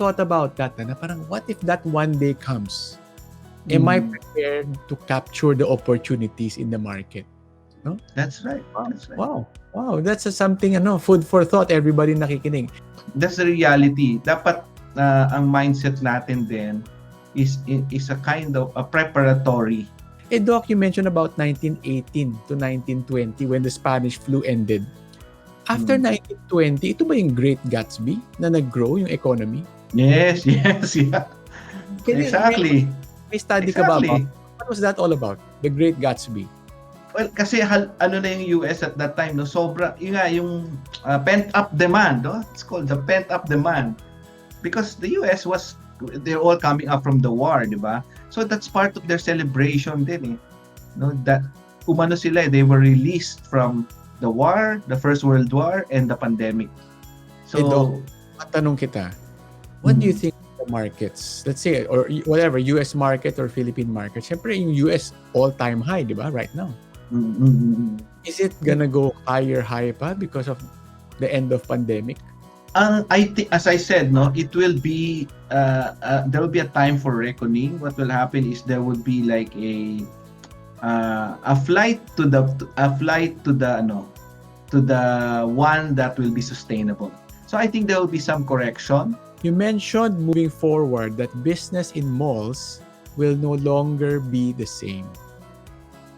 thought about that na parang what if that one day comes? Am I prepared to capture the opportunities in the market? No? That's right. Wow. That's right. Wow. That's something, food for thought, everybody nakikinig. That's the reality. Dapat ang mindset natin din is a kind of a preparatory. Doc, you mentioned about 1918 to 1920 when the Spanish flu ended. After 1920, ito ba yung Great Gatsby na nag-grow yung economy? Yes, yeah. Exactly. May study ka ba about? What was that all about? The Great Gatsby? Well, kasi ano na yung US at that time, no? Sobra, yung pent-up demand, no? It's called the pent-up demand. Because the US they're all coming up from the war, di ba? So that's part of their celebration din, eh. No? That, umano sila, they were released from the war, the First World War, and the pandemic. So, Doc, matanong kita, what do you think the markets, let's say, or whatever, US market or Philippine market, syempre yung US all-time high, di ba, right now? Is it gonna go higher pa because of the end of pandemic? I think, as I said, no, it will be there will be a time for reckoning. What will happen is there will be like a flight to the one that will be sustainable. So I think there will be some correction. You mentioned moving forward that business in malls will no longer be the same.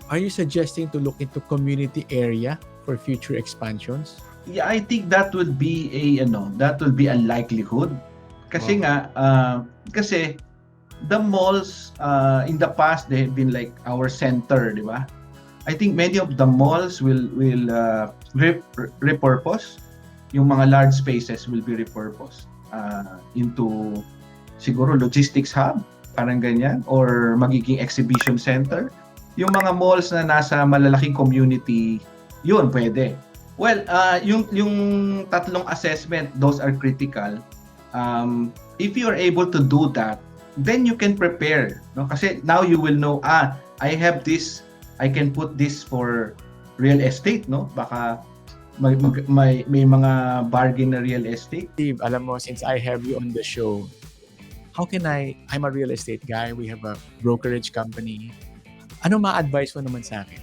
Are you suggesting to look into community area for future expansions? Yeah, I think that would be a likelihood. Kasi kasi the malls in the past, they have been like our center, di ba? I think many of the malls will repurpose. Yung mga large spaces will be repurposed into siguro logistics hub, parang ganyan, or magiging exhibition center. Yung mga malls na nasa malalaking community, yun pwede. Well, yung tatlong assessment, those are critical. If you are able to do that, then you can prepare, no? Kasi now you will know, I have this, I can put this for real estate, no? Baka may mga bargain na real estate. Steve, alam mo, since I have you on the show, I'm a real estate guy, we have a brokerage company. Ano ma-advise mo naman sa akin?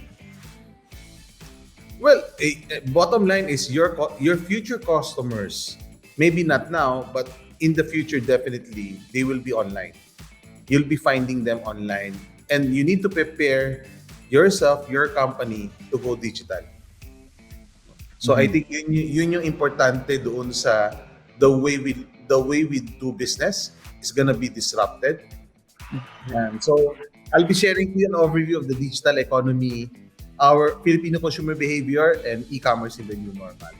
Well, bottom line is your future customers, maybe not now, but in the future, definitely, they will be online. You'll be finding them online. And you need to prepare yourself, your company, to go digital. So I think yun yung importante doon sa the way we do business is gonna be disrupted. And so I'll be sharing to you an overview of the digital economy, our Filipino consumer behavior, and e-commerce in the new normal.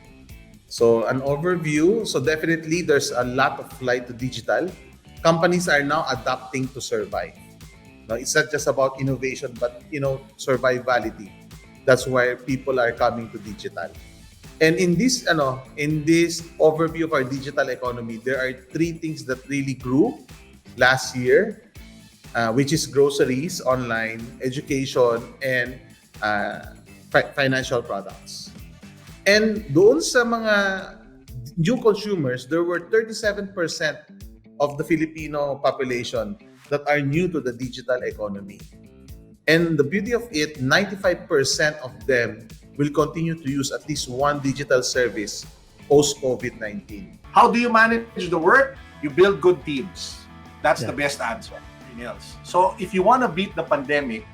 So an overview. So definitely there's a lot of flight to digital. Companies are now adapting to survive. Now, it's not just about innovation, but survivability. That's why people are coming to digital. And in this overview of our digital economy, there are three things that really grew last year, which is groceries, online, education, and financial products. And doon sa mga new consumers, there were 37% of the Filipino population that are new to the digital economy. And the beauty of it, 95% of them will continue to use at least one digital service post-COVID-19. How do you manage the work? You build good teams. That's the best answer. Nothing else. So if you want to beat the pandemic,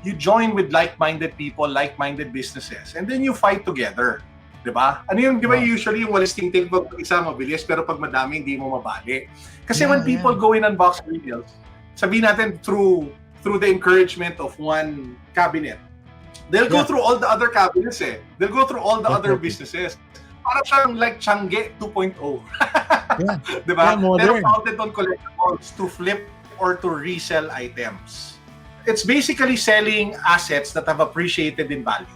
you join with like-minded people, like-minded businesses, and then you fight together. Diba? Ano yung, diba usually yung walis ting-ting pag isa mabilis, pero pag madami, hindi mo mabali. Kasi when people go in unbox deals, sabihin natin through the encouragement of one cabinet, they'll go through all the other cabinets eh. They'll go through all the other businesses. Parang siyang like Changge 2.0. Diba? Pero founded on collectibles to flip or to resell items. It's basically selling assets that have appreciated in value.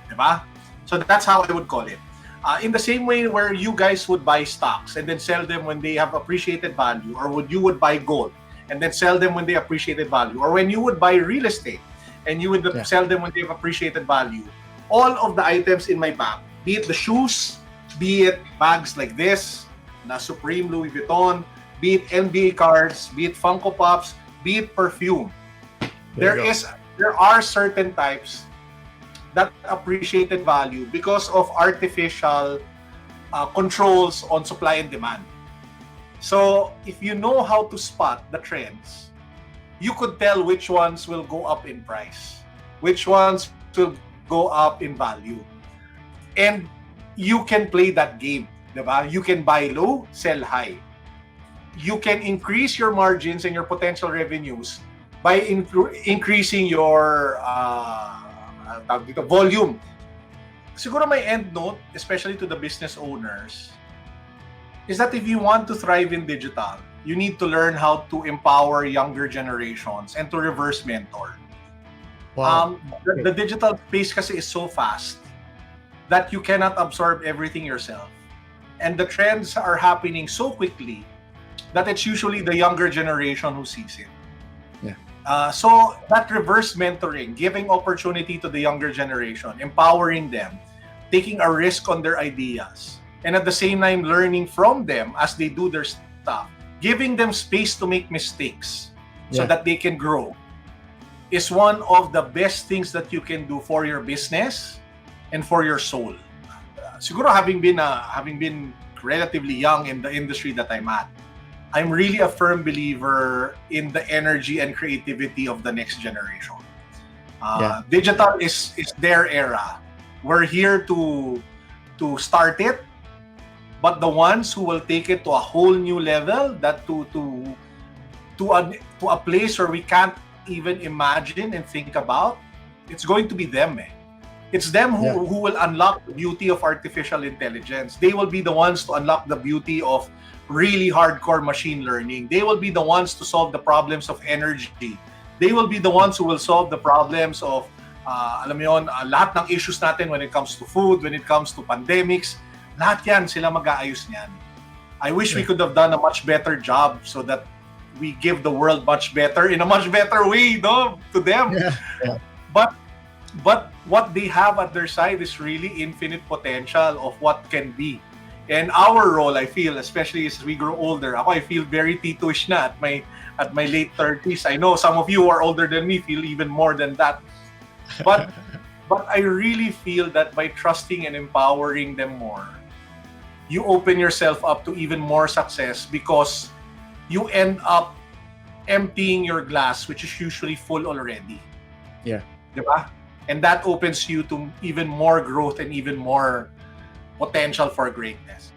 Diba? So that's how I would call it. In the same way where you guys would buy stocks and then sell them when they have appreciated value, or you would buy gold and then sell them when they appreciated value, or when you would buy real estate and you would sell them when they have appreciated value, all of the items in my bag, be it the shoes, be it bags like this, na Supreme Louis Vuitton, be it NBA cards, be it Funko Pops, be it perfume. There you There are certain types that appreciated value because of artificial controls on supply and demand. So if you know how to spot the trends, you could tell which ones will go up in price, which ones will go up in value. And you can play that game, diba? You can buy low, sell high. You can increase your margins and your potential revenues by increasing your volume. Siguro my end note, especially to the business owners, is that if you want to thrive in digital, you need to learn how to empower younger generations and to reverse mentor. Wow. The digital space kasi is so fast that you cannot absorb everything yourself. And the trends are happening so quickly that it's usually the younger generation who sees it. Yeah. So that reverse mentoring, giving opportunity to the younger generation, empowering them, taking a risk on their ideas, and at the same time learning from them as they do their stuff, giving them space to make mistakes so Yeah. that they can grow, is one of the best things that you can do for your business and for your soul. Siguro having been relatively young in the industry that I'm at, I'm really a firm believer in the energy and creativity of the next generation. Digital is their era. We're here to start it, but the ones who will take it to a whole new level, that to a place where we can't even imagine and think about, it's going to be them. It's them who will unlock the beauty of artificial intelligence. They will be the ones to unlock the beauty of really hardcore machine learning. They will be the ones to solve the problems of energy. They will be the ones who will solve the problems of alam mo yun, lahat ng issues natin when it comes to food, when it comes to pandemics. Lahat yan, sila mag-aayos niyan. I wish we could have done a much better job so that we give the world much better in a much better way, no, to them. Yeah. But what they have at their side is really infinite potential of what can be. And our role, I feel, especially as we grow older, I feel very titoish na at my late 30s. I know some of you who are older than me feel even more than that. But I really feel that by trusting and empowering them more, you open yourself up to even more success because you end up emptying your glass, which is usually full already. Yeah. Diba? And that opens you to even more growth and even more potential for greatness.